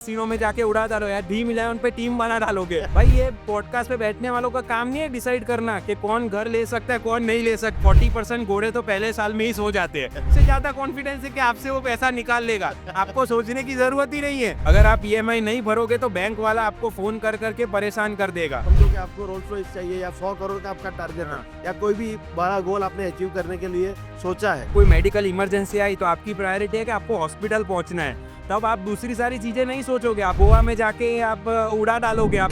सीनों में जाके उड़ा डालो यार, ड्रीम इलेवन पे टीम बना डालोगे। भाई ये पॉडकास्ट पे बैठने वालों का काम नहीं है डिसाइड करना कि कौन घर ले सकता है कौन नहीं ले सकता। 40% घोड़े तो पहले साल में ही सो जाते हैं। उससे ज्यादा कॉन्फिडेंस है कि आपसे वो पैसा निकाल लेगा, आपको सोचने की जरूरत ही नहीं है। अगर आप ईएमआई नहीं भरोगे तो बैंक वाला आपको फोन कर करके परेशान कर देगा। समझो कि आपको रोल्स रॉयस चाहिए या 100 करोड़ का आपका टारगेट है या कोई भी बड़ा गोल आपने अचीव करने के लिए सोचा है। कोई मेडिकल इमरजेंसी आई तो आपकी प्रायोरिटी है कि आपको हॉस्पिटल पहुंचना है, तब आप दूसरी सारी चीजें नहीं सोचोगे। आप गोवा में जाके आप उड़ा डालोगे आप।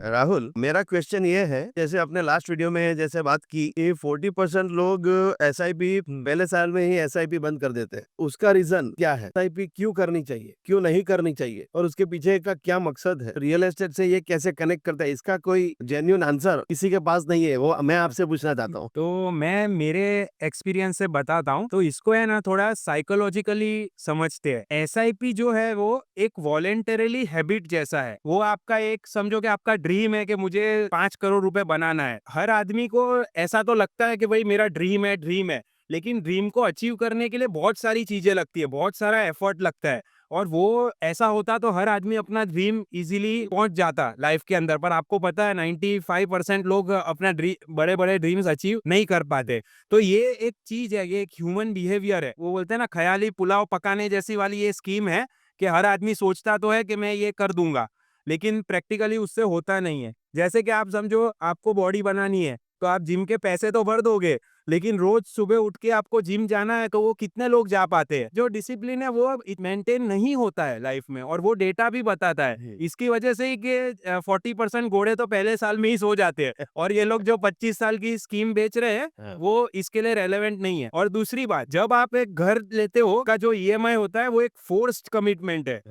राहुल, मेरा क्वेश्चन ये है, जैसे आपने लास्ट वीडियो में जैसे बात की कि 40% लोग एसआईपी पहले साल में ही एसआईपी बंद कर देते हैं, उसका रीजन क्या है? एसआईपी क्यों करनी चाहिए, क्यों नहीं करनी चाहिए और उसके पीछे का क्या मकसद है? रियल एस्टेट से ये कैसे कनेक्ट करता है? इसका कोई जेन्युइन आंसर किसी के पास नहीं है, वो मैं आपसे पूछना चाहता हूँ। तो मैं मेरे एक्सपीरियंस से बताता हूँ। तो इसको है ना थोड़ा साइकोलॉजिकली समझते हैं। एसआईपी जो है वो एक वॉलेंटरीली हैबिट जैसा है। वो आपका एक समझो कि आपका ड्रीम है कि मुझे 5 करोड़ रुपए बनाना है। हर आदमी को ऐसा तो लगता है कि भाई मेरा ड्रीम है, लेकिन ड्रीम को अचीव करने के लिए बहुत सारी चीजें लगती है, बहुत सारा एफर्ट लगता है। और वो ऐसा होता तो हर आदमी अपना ड्रीम इजीली पहुंच जाता लाइफ के अंदर। पर आपको पता है 95% लोग अपना बड़े बड़े ड्रीम्स अचीव नहीं कर पाते। तो ये एक चीज है, ये एक ह्यूमन बिहेवियर है। वो बोलते हैं ना ख्याली पुलाव पकाने जैसी वाली ये स्कीम है कि हर आदमी सोचता तो है कि मैं ये कर दूंगा, लेकिन प्रैक्टिकली उससे होता नहीं है। जैसे कि आप समझो आपको बॉडी बनानी है तो आप जिम के पैसे तो भर दोगे, लेकिन रोज सुबह उठ के आपको जिम जाना है तो वो कितने लोग जा पाते हैं? जो डिसिप्लिन है वो मेंटेन नहीं होता है लाइफ में, और वो डेटा भी बताता है। इसकी वजह से ही कि 40% घोड़े तो पहले साल में ही सो जाते हैं, और ये लोग जो 25 साल की स्कीम बेच रहे हैं वो इसके लिए रेलेवेंट नहीं है। और दूसरी बात, जब आप एक घर लेते हो का जो ईएमआई होता है वो एक फोर्स्ड कमिटमेंट है।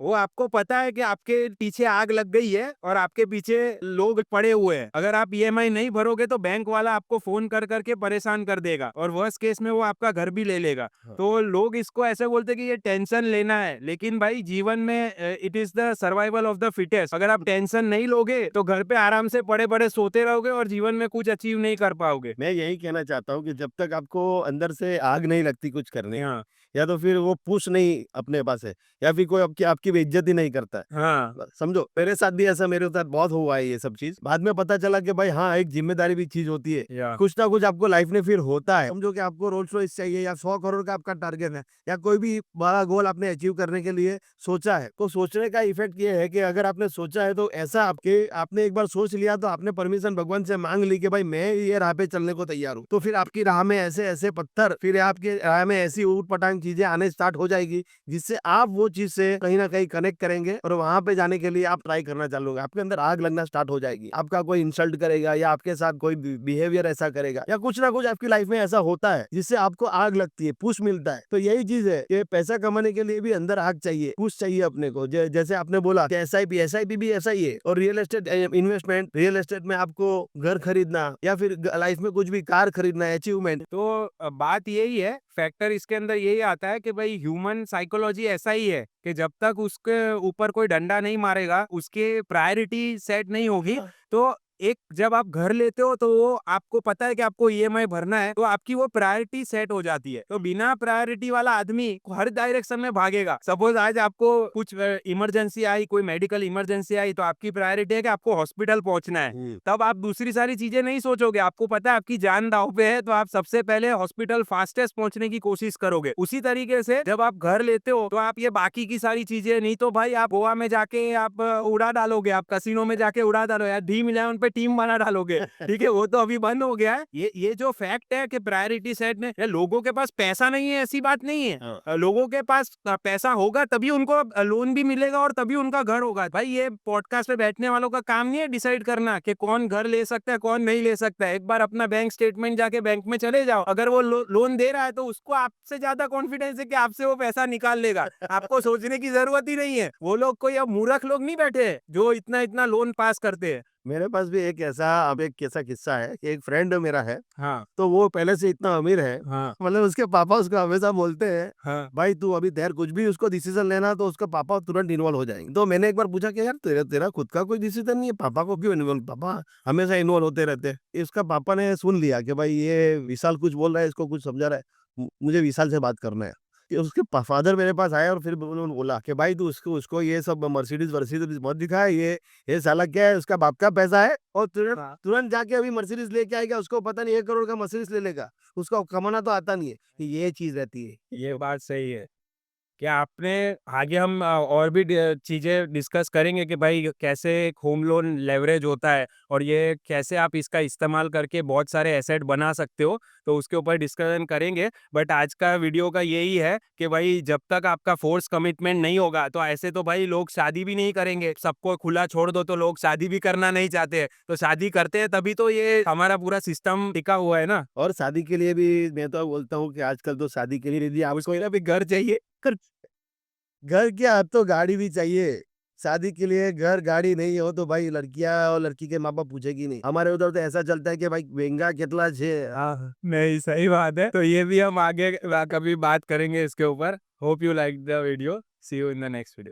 वो आपको पता है कि आपके पीछे आग लग गई है और आपके पीछे लोग पड़े हुए हैं। अगर आप ईएमआई नहीं भरोगे तो बैंक वाला आपको फोन कर करके परेशान कर देगा, और वर्स्ट केस में वो आपका घर भी ले लेगा। तो लोग इसको ऐसे बोलते कि ये टेंशन लेना है, लेकिन भाई जीवन में it is the survival of the fittest. अगर आप टेंशन नहीं लोगे तो घर पे आराम से पड़े पड़े सोते रहोगे और जीवन में कुछ अचीव नहीं कर पाओगे। मैं यही कहना चाहता हूँ कि जब तक आपको अंदर से आग नहीं लगती कुछ करने, हाँ या तो फिर वो पुश नहीं अपने पास है, या फिर कोई आपकी आपकी बेइज्जत ही नहीं करता है। हाँ समझो मेरे साथ भी ऐसा, मेरे साथ बहुत हुआ है ये सब चीज। बाद में पता चला कि भाई हाँ, एक जिम्मेदारी भी चीज होती है। या कुछ ना कुछ आपको लाइफ में फिर होता है। समझो कि आपको रोल्स रॉयस चाहिए या 100 करोड़ का आपका टारगेट है या कोई भी बड़ा गोल आपने अचीव करने के लिए सोचा है, तो सोचने का इफेक्ट ये है कि अगर आपने सोचा है तो ऐसा आपने एक बार सोच लिया तो आपने परमिशन भगवान से मांग ली कि भाई मैं ये राह पे चलने को तैयार हूँ, तो फिर आपकी राह में ऐसे ऐसे पत्थर, फिर आपकी राह में ऐसी ऊट पटांग चीजें आने स्टार्ट हो जाएगी जिससे आप वो चीज से कहीं ना कहीं कनेक्ट करेंगे और वहां पे जाने के लिए आप ट्राई करना चालू होगा। आपके अंदर आग लगना स्टार्ट हो जाएगी। आपका कोई इंसल्ट करेगा या आपके साथ कोई बिहेवियर ऐसा करेगा या कुछ ना कुछ आपकी लाइफ में ऐसा होता है जिससे आपको आग लगती है, पुश मिलता है। तो यही चीज है कि पैसा कमाने के लिए भी अंदर आग चाहिए, पुश चाहिए अपने को। जैसे आपने बोला कि एसआईपी भी ऐसा ही है। और real estate investment, real estate में आपको घर खरीदना या फिर लाइफ में कुछ भी कार खरीदना है, अचीवमेंट। तो बात यही है, फैक्टर इसके अंदर यही आता है कि भाई ह्यूमन साइकोलॉजी ऐसा ही है कि जब तक उसके ऊपर कोई डंडा नहीं मारेगा, उसके प्रायोरिटी सेट नहीं होगी। तो एक जब आप घर लेते हो तो वो आपको पता है कि आपको ईएमआई भरना है, तो आपकी वो प्रायोरिटी सेट हो जाती है। तो बिना प्रायोरिटी वाला आदमी हर डायरेक्शन में भागेगा। सपोज आज आपको कुछ इमरजेंसी आई, कोई मेडिकल इमरजेंसी आई, तो आपकी प्रायोरिटी है कि आपको हॉस्पिटल पहुंचना है, तब आप दूसरी सारी चीजें नहीं सोचोगे। आपको पता है आपकी जान दांव पे है, तो आप सबसे पहले हॉस्पिटल फास्टेस्ट पहुंचने की कोशिश करोगे। उसी तरीके से जब आप घर लेते हो तो आप ये बाकी की सारी चीजें नहीं, तो भाई आप गोवा में जाके आप उड़ा डालोगे, आप कसिनो में जाके उड़ा डालो यार, ड्रीम इलेवन पे टीम बना डालोगे। ठीक है, वो तो अभी बंद हो गया है। ये जो फैक्ट है कि प्रायोरिटी सेट ने, लोगों के पास पैसा नहीं है ऐसी बात नहीं है। लोगों के पास पैसा होगा तभी उनको लोन भी मिलेगा और तभी उनका घर होगा। भाई ये पॉडकास्ट पे बैठने वालों का काम नहीं है डिसाइड करना कि कौन घर ले सकता है कौन नहीं ले सकता है। एक बार अपना बैंक स्टेटमेंट जाके बैंक में चले जाओ, अगर वो लोन दे रहा है तो उसको आपसे ज्यादा कॉन्फिडेंस है कि आपसे वो पैसा निकाल लेगा, आपको सोचने की जरूरत ही नहीं है। वो लोग कोई अब मूर्ख लोग नहीं बैठे हैं जो इतना इतना लोन पास करते हैं। मेरे पास भी एक ऐसा अब एक ऐसा किस्सा है कि एक फ्रेंड मेरा है, हाँ, तो वो पहले से इतना अमीर है, हाँ, मतलब उसके पापा उसको हमेशा बोलते हैं, हाँ, भाई तू अभी तेरे कुछ भी उसको डिसीजन लेना तो उसका पापा तुरंत इन्वॉल्व हो जाएंगे। तो मैंने एक बार पूछा कि यार तेरा तेरा खुद का कोई डिसीजन नहीं है, पापा को क्यों इन्वॉल्व, पापा हमेशा इन्वॉल्व होते रहते हैं। इसका पापा ने सुन लिया कि भाई ये विशाल कुछ बोल रहा है, इसको कुछ समझा रहा है, मुझे विशाल से बात करना है। कि उसके फादर मेरे पास आए और फिर उन्होंने बोला कि भाई तू उसको उसको ये सब मर्सिडीज वर्सिडीज मत दिखा, ये साला क्या है, उसका बाप का पैसा है और तुरंत हाँ। तुरंत जाके अभी मर्सिडीज लेके आएगा, उसको पता नहीं 1 करोड़ का मर्सिडीज ले लेगा, उसको कमाना तो आता नहीं है। ये चीज रहती है। ये बात सही है। क्या आपने आगे हम और भी चीज़ें डिस्कस करेंगे कि भाई कैसे एक होम लोन लेवरेज होता है और ये कैसे आप इसका इस्तेमाल करके बहुत सारे एसेट बना सकते हो, तो उसके ऊपर डिस्कशन करेंगे। बट आज का वीडियो का यही है कि भाई जब तक आपका फोर्स कमिटमेंट नहीं होगा तो ऐसे तो भाई लोग शादी भी नहीं करेंगे। सबको खुला छोड़ दो तो लोग शादी भी करना नहीं चाहते हैं, तो शादी करते हैं तभी तो ये हमारा पूरा सिस्टम टिका हुआ है ना। और शादी के लिए भी मैं तो बोलता हूँ कि आजकल तो शादी के लिए यदि उसको आपको ना भी घर चाहिए। घर क्या, अब तो गाड़ी भी चाहिए। शादी के लिए घर गाड़ी नहीं हो तो भाई लड़कियां और लड़की के माँ बाप पूछेगी नहीं। हमारे उधर तो ऐसा चलता है कि भाई महंगा कितना छे। हाँ, नहीं सही बात है। तो ये भी हम आगे कभी बात करेंगे इसके ऊपर। Hope you like the video. See you in the next video.